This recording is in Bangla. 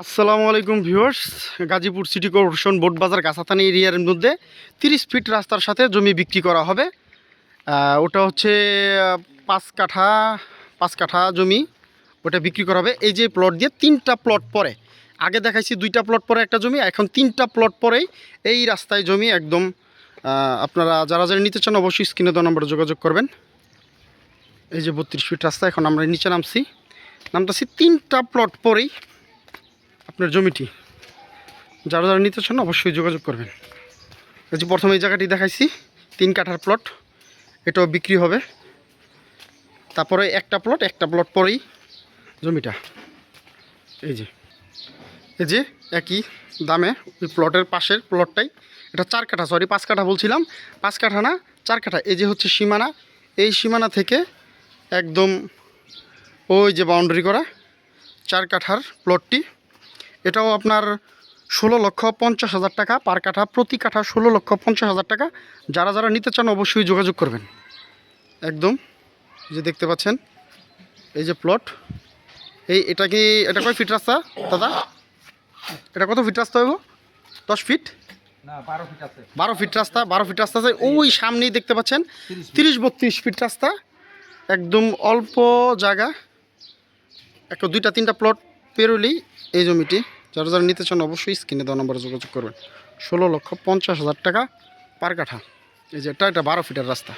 আসসালামু আলাইকুম viewers. Gazipur city corporation Botbazar Gachhatani এরিয়ার মধ্যে 30 ফিট রাস্তার সাথে জমি বিক্রি করা হবে। ওটা হচ্ছে 5 কাঠা জমি, ওটা বিক্রি করা হবে। এই যে প্লট দিয়ে 3টা প্লট পরে, আগে দেখাইছি 2টা প্লট পরে একটা জমি, এখন 3টা প্লট পরেই এই রাস্তায় জমি একদম। আপনারা যারা যারা নিতে চান অবশ্যই স্ক্রিনে দেওয়া নম্বরে যোগাযোগ করবেন। এই যে 32 ফিট রাস্তা, এখন আমরা নিচে নামতেছি 3টা প্লট পরেই আপনার জমিটি। যারা যারা নিতে চান অবশ্যই যোগাযোগ করবেন। এই যে প্রথমে এই জায়গাটি দেখাইছি 3 কাঠার প্লট, এটাও বিক্রি হবে। তারপরে একটা প্লট পরেই জমিটা। এই যে একই দামে ওই প্লটের পাশের প্লটটাই, এটা 4 কাঠা, সরি 5 কাঠা বলছিলাম, 5 কাঠা না 4 কাঠা। এই যে হচ্ছে সীমানা, এই সীমানা থেকে একদম ওই যে বাউন্ডারি করা 4 কাঠার প্লটটি। এটাও আপনার 16,50,000 টাকা পার কাঠা, প্রতি কাঠা 16,50,000 টাকা। যারা যারা নিতে চান অবশ্যই যোগাযোগ করবেন। একদম যে দেখতে পাচ্ছেন এই যে প্লট, এটা কয় ফিট রাস্তা দাদা? এটা কত ফিট রাস্তা হইব? 10 ফিট না 12 ফিট আছে। 12 ফিট রাস্তা, 12 ফিট রাস্তা আছে। ওই সামনেই দেখতে পাচ্ছেন 30-32 ফিট রাস্তা, একদম অল্প জায়গা। একটা 2টা-3টা প্লট পেরোলেই এই জমিটি। যারা যারা নিতে চান অবশ্যই স্ক্রিনে দেওয়া নম্বরে যোগাযোগ করবেন। 16,50,000 টাকা পার কাঠা। এই যে এটা 12 ফিটের রাস্তা।